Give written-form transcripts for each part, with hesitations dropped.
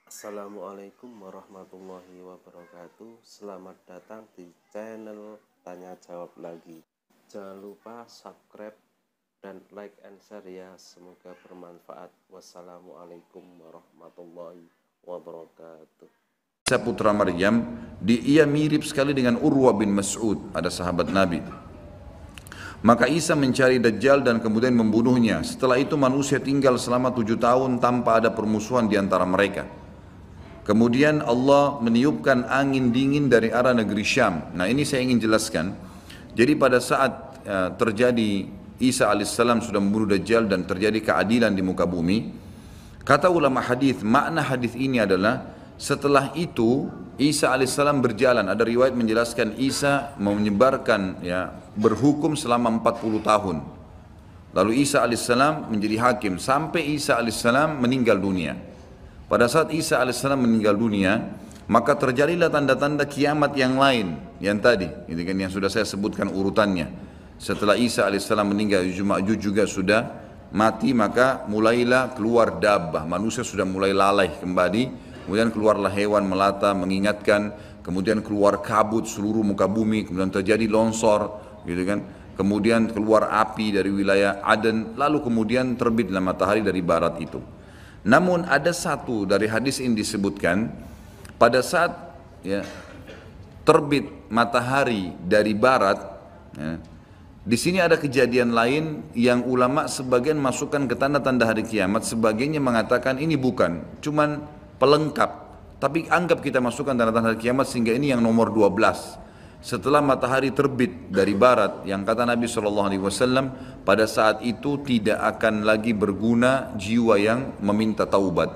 Assalamualaikum warahmatullahi wabarakatuh. Selamat datang di channel Tanya Jawab lagi. Jangan lupa subscribe dan like and share ya. Semoga bermanfaat. Wassalamualaikum warahmatullahi wabarakatuh. Isa putra Maryam, ia mirip sekali dengan Urwa bin Mas'ud, ada sahabat Nabi. Maka Isa mencari Dajjal dan kemudian membunuhnya. Setelah itu manusia tinggal selama 7 tahun tanpa ada permusuhan di antara mereka. Kemudian Allah meniupkan angin dingin dari arah negeri Syam. Nah, ini saya ingin jelaskan. Jadi pada saat terjadi Isa alaihissalam sudah membunuh Dajjal dan terjadi keadilan di muka bumi, kata ulama hadis, makna hadis ini adalah setelah itu Isa alaihissalam berjalan. Ada riwayat menjelaskan Isa menyebarkan, berhukum selama 40 tahun. Lalu Isa alaihissalam menjadi hakim sampai Isa alaihissalam meninggal dunia. Pada saat Isa alaihissalam meninggal dunia, maka terjadilah tanda-tanda kiamat yang lain, yang tadi, ini kan yang sudah saya sebutkan urutannya. Setelah Isa alaihissalam meninggal, Ya'juj juga sudah mati, maka mulailah keluar dabbah, manusia sudah mulai lalai kembali. Kemudian keluarlah hewan melata mengingatkan, kemudian keluar kabut seluruh muka bumi, kemudian terjadi longsor, gitu kan. Kemudian keluar api dari wilayah Aden, lalu kemudian terbitlah matahari dari barat itu. Namun ada satu dari hadis ini disebutkan, pada saat terbit matahari dari barat, di sini ada kejadian lain yang ulama sebagian masukkan ke tanda-tanda hari kiamat, sebagiannya mengatakan ini bukan, cuman pelengkap. Tapi anggap kita masukkan tanda-tanda hari kiamat sehingga ini yang nomor 12. Setelah matahari terbit dari barat, yang kata Nabi SAW, pada saat itu tidak akan lagi berguna jiwa yang meminta taubat.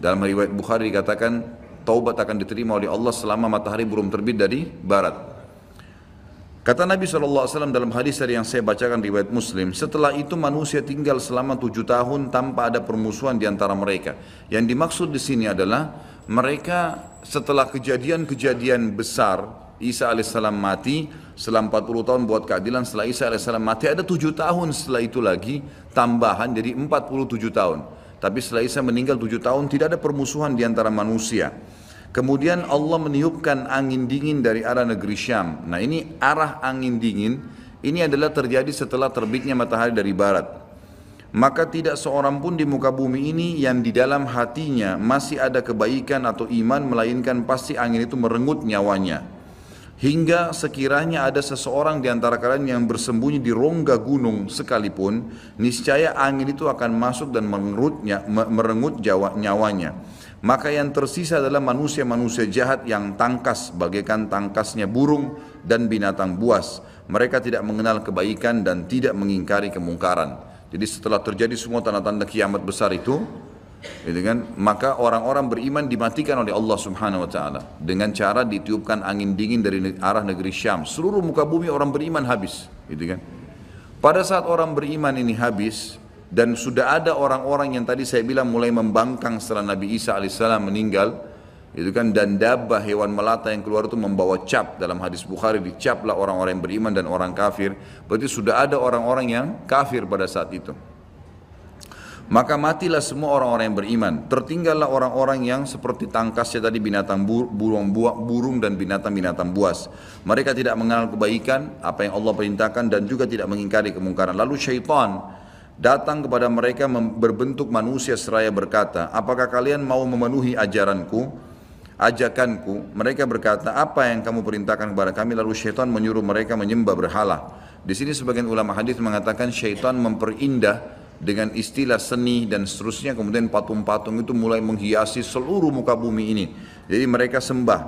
Dalam riwayat Bukhari dikatakan taubat akan diterima oleh Allah selama matahari belum terbit dari barat. Kata Nabi SAW dalam hadis yang saya bacakan riwayat Muslim, setelah itu manusia tinggal selama 7 tahun tanpa ada permusuhan di antara mereka. Yang dimaksud di sini adalah mereka setelah kejadian-kejadian besar, Isa alaihissalam mati, setelah 40 tahun buat keadilan, setelah Isa alaihissalam mati ada 7 tahun setelah itu lagi tambahan, jadi 47 tahun. Tapi setelah Isa meninggal 7 tahun tidak ada permusuhan di antara manusia. Kemudian Allah meniupkan angin dingin dari arah negeri Syam. Nah, ini arah angin dingin ini adalah terjadi setelah terbitnya matahari dari barat. Maka tidak seorang pun di muka bumi ini yang di dalam hatinya masih ada kebaikan atau iman, melainkan pasti angin itu merenggut nyawanya. Hingga sekiranya ada seseorang di antara kalian yang bersembunyi di rongga gunung sekalipun, niscaya angin itu akan masuk dan merenggut nyawanya. Maka yang tersisa adalah manusia-manusia jahat yang tangkas bagaikan tangkasnya burung dan binatang buas. Mereka tidak mengenal kebaikan dan tidak mengingkari kemungkaran. Jadi setelah terjadi semua tanda-tanda kiamat besar itu, gitu kan, maka orang-orang beriman dimatikan oleh Allah Subhanahu wa taala dengan cara ditiupkan angin dingin dari arah negeri Syam. Seluruh muka bumi orang beriman habis, gitu kan. Pada saat orang beriman ini habis dan sudah ada orang-orang yang tadi saya bilang mulai membangkang setelah Nabi Isa alaihissalam meninggal, itu kan, dan dabbah hewan melata yang keluar itu membawa cap. Dalam hadis Bukhari dicaplah orang-orang yang beriman dan orang kafir. Berarti sudah ada orang-orang yang kafir pada saat itu. Maka matilah semua orang-orang yang beriman. Tertinggallah orang-orang yang seperti tangkasnya tadi binatang burung dan binatang-binatang buas. Mereka tidak mengenal kebaikan, apa yang Allah perintahkan, dan juga tidak mengingkari kemungkaran. Lalu syaitan datang kepada mereka berbentuk manusia seraya berkata, apakah kalian mau memenuhi ajakanku? Mereka berkata, apa yang kamu perintahkan kepada kami? Lalu syaitan menyuruh mereka menyembah berhala. Di sini sebagian ulama hadis mengatakan syaitan memperindah dengan istilah seni dan seterusnya, kemudian patung-patung itu mulai menghiasi seluruh muka bumi ini. Jadi mereka sembah.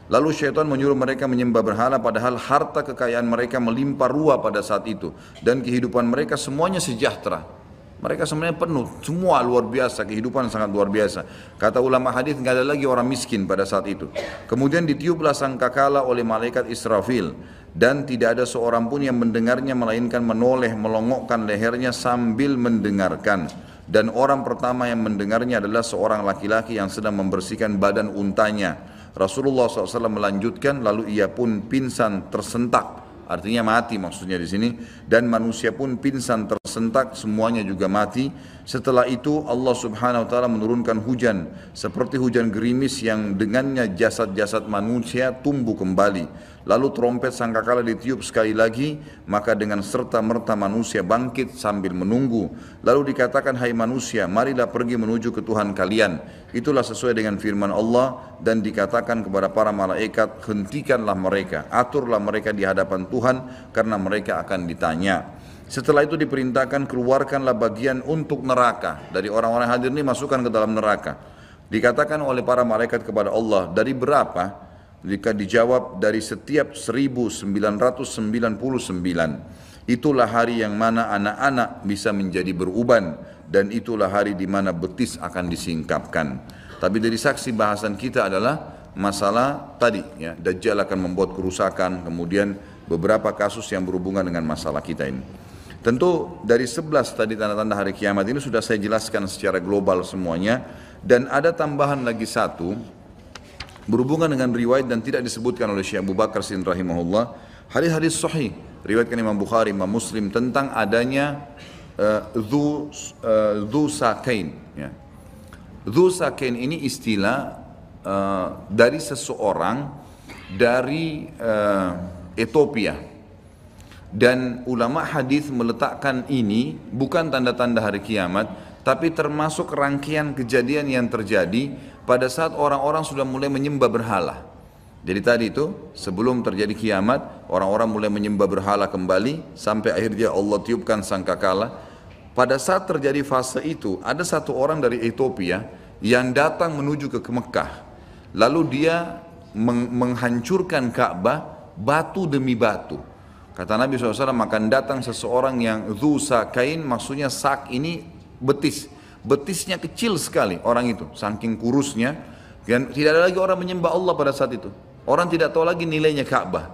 Lalu syaitan menyuruh mereka menyembah berhala, padahal harta kekayaan mereka melimpah ruah pada saat itu, dan kehidupan mereka semuanya sejahtera. Mereka sebenarnya penuh, semua luar biasa, kehidupan sangat luar biasa. Kata ulama hadis, nggak ada lagi orang miskin pada saat itu. Kemudian ditiuplah sangkakala oleh malaikat Israfil, dan tidak ada seorang pun yang mendengarnya melainkan menoleh melongokkan lehernya sambil mendengarkan. Dan orang pertama yang mendengarnya adalah seorang laki-laki yang sedang membersihkan badan untanya. Rasulullah SAW melanjutkan, lalu ia pun pingsan tersentak artinya mati maksudnya di sini, dan manusia pun pingsan tersentak, semuanya juga mati. Setelah itu Allah Subhanahu wa taala menurunkan hujan seperti hujan gerimis yang dengannya jasad-jasad manusia tumbuh kembali. Lalu trompet sangkakala ditiup sekali lagi, maka dengan serta-merta manusia bangkit sambil menunggu. Lalu dikatakan, hai manusia, marilah pergi menuju ke Tuhan kalian. Itulah sesuai dengan firman Allah, dan dikatakan kepada para malaikat, hentikanlah mereka, aturlah mereka di hadapan Tuhan, karena mereka akan ditanya. Setelah itu diperintahkan, keluarkanlah bagian untuk neraka. Dari orang-orang hadir ini masukkan ke dalam neraka. Dikatakan oleh para malaikat kepada Allah, dari berapa? Jika dijawab, dari setiap 1999. Itulah hari yang mana anak-anak bisa menjadi beruban, dan itulah hari di mana betis akan disingkapkan. Tapi dari saksi bahasan kita adalah masalah tadi, ya, Dajjal akan membuat kerusakan, kemudian beberapa kasus yang berhubungan dengan masalah kita ini. Tentu dari 11 tadi tanda-tanda hari kiamat ini sudah saya jelaskan secara global semuanya, dan ada tambahan lagi satu berhubungan dengan riwayat dan tidak disebutkan oleh Syekh Abu Bakar Siddiq rahimahullah, hadis-hadis sahih riwayatkan Imam Bukhari, Imam Muslim, tentang adanya dzu sakain, ya. Dzu sakain ini istilah dari seseorang dari Ethiopia, dan ulama hadis meletakkan ini bukan tanda-tanda hari kiamat, tapi termasuk rangkaian kejadian yang terjadi pada saat orang-orang sudah mulai menyembah berhala. Jadi tadi itu sebelum terjadi kiamat, orang-orang mulai menyembah berhala kembali sampai akhirnya Allah tiupkan sangkakala. Pada saat terjadi fase itu, ada satu orang dari Ethiopia yang datang menuju ke Mekah. Lalu dia menghancurkan Ka'bah batu demi batu. Kata Nabi SAW, akan datang seseorang yang dzu sakain, maksudnya sak ini betis. Betisnya kecil sekali orang itu, saking kurusnya, dan tidak ada lagi orang menyembah Allah pada saat itu. Orang tidak tahu lagi nilainya Ka'bah.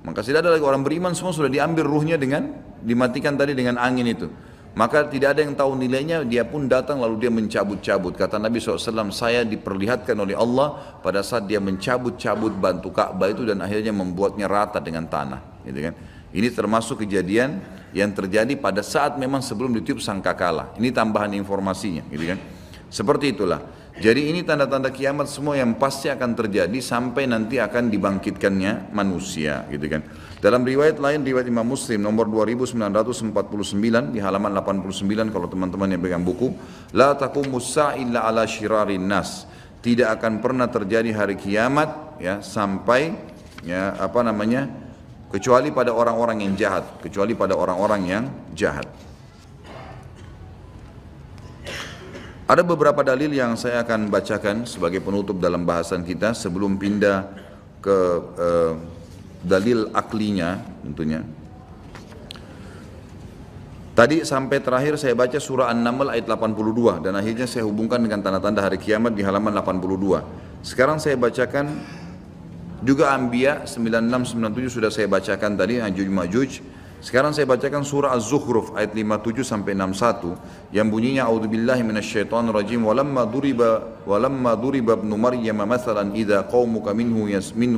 Maka tidak ada lagi orang beriman, semua sudah diambil ruhnya dengan dimatikan tadi dengan angin itu. Maka tidak ada yang tahu nilainya, dia pun datang lalu dia mencabut-cabut. Kata Nabi SAW, saya diperlihatkan oleh Allah pada saat dia mencabut-cabut bantu Ka'bah itu dan akhirnya membuatnya rata dengan tanah. Gitu kan? Ini termasuk kejadian yang terjadi pada saat memang sebelum ditiup sangkakala. Ini tambahan informasinya, gitu kan? Seperti itulah. Jadi ini tanda-tanda kiamat semua yang pasti akan terjadi sampai nanti akan dibangkitkannya manusia, gitu kan? Dalam riwayat lain, riwayat Imam Muslim nomor 2949 di halaman 89 kalau teman-teman yang pegang buku, la taqumus sa'a illa ala syirarin nas. Tidak akan pernah terjadi hari kiamat ya sampai ya kecuali pada orang-orang yang jahat, kecuali pada orang-orang yang jahat. Ada beberapa dalil yang saya akan bacakan sebagai penutup dalam bahasan kita sebelum pindah ke dalil aklinya tentunya. Tadi sampai terakhir saya baca surah An-Naml ayat 82 dan akhirnya saya hubungkan dengan tanda-tanda hari kiamat di halaman 82. Sekarang saya bacakan juga Anbiya 96-97 sudah saya bacakan tadi, Ya'juj Ma'juj. Sekarang saya bacakan surah Az-Zukhruf ayat 57 sampai 61 yang bunyinya a'udzubillahi minasyaitonir rajim walamma duriba ibnu maryam mathalan idza qaumuka minhu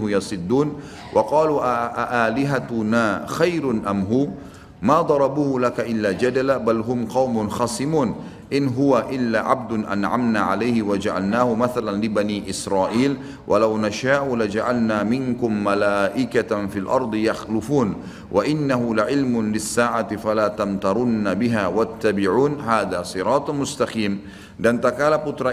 yasiddun wa qalu alihatuna khairun amhu ma darabuhu laka illa jadala bal hum qaumun khasimun in huwa illa abdun an'amna alaihi wa ja'alnahu mathalan li bani Israil walau nasha'u la ja'alna minkum malaikatan fil ardi yakhlufun wa innahu la ilmun lis-sa'ati fala tamtarunna biha wattabi'un hadha siratun mustaqim. Dan tak kala putra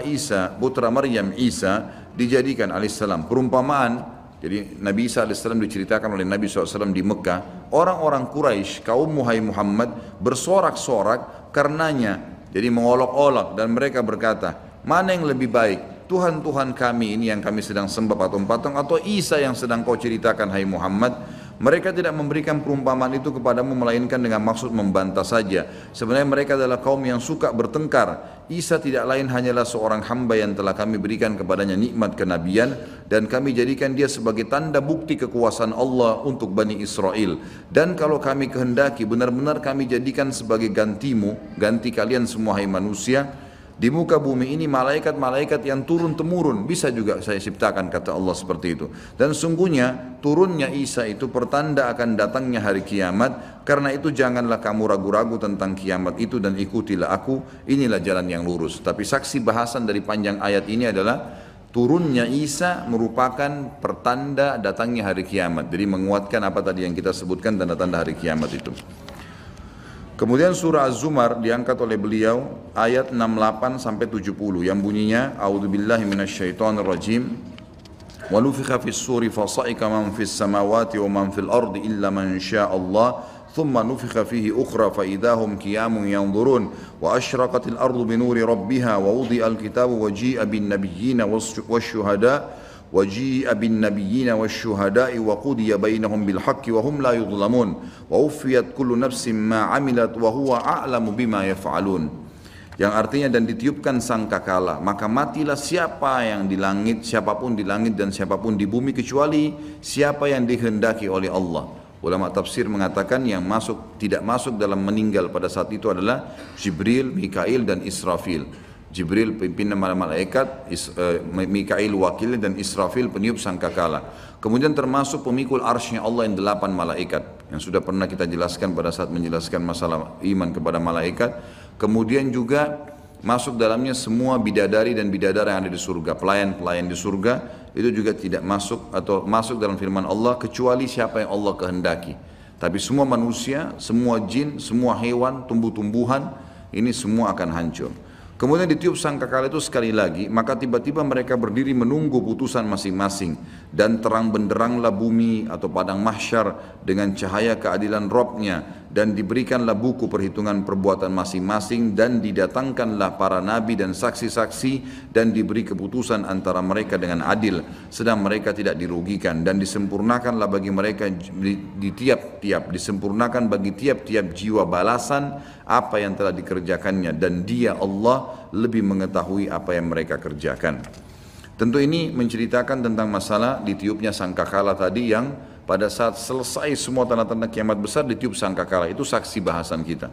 Maryam Isa dijadikan alaihissalam perumpamaan. Jadi Nabi Isa alaihissalam diceritakan oleh Nabi SAW di Mekah, orang-orang Quraisy kaum Muhammad bersorak-sorak karenanya. Jadi mengolok-olok dan mereka berkata, mana yang lebih baik, Tuhan-Tuhan kami ini yang kami sedang sembah patung-patung atau Isa yang sedang kau ceritakan hai Muhammad? Mereka tidak memberikan perumpamaan itu kepadamu melainkan dengan maksud membantah saja. Sebenarnya mereka adalah kaum yang suka bertengkar. Isa tidak lain hanyalah seorang hamba yang telah kami berikan kepadanya nikmat kenabian dan kami jadikan dia sebagai tanda bukti kekuasaan Allah untuk Bani Israel. Dan kalau kami kehendaki benar-benar kami jadikan sebagai gantimu, ganti kalian semua hai manusia, Di muka bumi ini malaikat-malaikat yang turun-temurun bisa juga saya ciptakan, kata Allah seperti itu. Dan sungguhnya turunnya Isa itu pertanda akan datangnya hari kiamat. Karena itu janganlah kamu ragu-ragu tentang kiamat itu dan ikutilah aku, inilah jalan yang lurus. Tapi saksi bahasan dari panjang ayat ini adalah turunnya Isa merupakan pertanda datangnya hari kiamat. Jadi menguatkan apa tadi yang kita sebutkan tanda-tanda hari kiamat itu. Kemudian surah Az-Zumar diangkat oleh beliau ayat 68 sampai 70 yang bunyinya A'udzubillahi minasyaitonirrajim wa nufikha fis suri fa sa'ika man fis samawati wa man fil ardi illa man sya'allah thumma nufikha fihi ukhra fa idahum qiyamun yanzurun wa asyraqatil ardu binuri rabbiha wa wudi'al kitabu wa ji'a bin nabiyyina wasyuhada وجيء بالنبيين والشهداء وقضي بينهم بالحق وهم لا يظلمون ووفيت كل نفس ما عملت وهو أعلم بما يفعلون. Yang artinya dan ditiupkan sangkakala, maka matilah siapa yang di langit, siapapun di langit dan siapapun di bumi kecuali siapa yang dikehendaki oleh Allah. Ulama tafsir mengatakan yang tidak masuk dalam meninggal pada saat itu adalah Jibril, Mikail dan Israfil. Jibril pimpinan malaikat, Mikail wakil dan Israfil peniup sangkakala. Kemudian termasuk pemikul arsy Allah yang 8 malaikat yang sudah pernah kita jelaskan pada saat menjelaskan masalah iman kepada malaikat. Kemudian juga masuk dalamnya semua bidadari dan bidadara yang ada di surga, pelayan-pelayan di surga itu juga tidak masuk atau masuk dalam firman Allah kecuali siapa yang Allah kehendaki. Tapi semua manusia, semua jin, semua hewan, tumbuh-tumbuhan ini semua akan hancur. Kemudian ditiup sangkakala itu sekali lagi, maka tiba-tiba mereka berdiri menunggu putusan masing-masing dan terang benderanglah bumi atau padang mahsyar dengan cahaya keadilan Rabb-Nya dan diberikanlah buku perhitungan perbuatan masing-masing dan didatangkanlah para nabi dan saksi-saksi dan diberi keputusan antara mereka dengan adil sedang mereka tidak dirugikan dan disempurnakanlah bagi mereka disempurnakan bagi tiap-tiap jiwa balasan apa yang telah dikerjakannya dan Dia Allah lebih mengetahui apa yang mereka kerjakan. Tentu ini menceritakan tentang masalah ditiupnya sangkakala tadi yang pada saat selesai semua tanda-tanda kiamat besar ditiup sangkakala, itu saksi bahasan kita.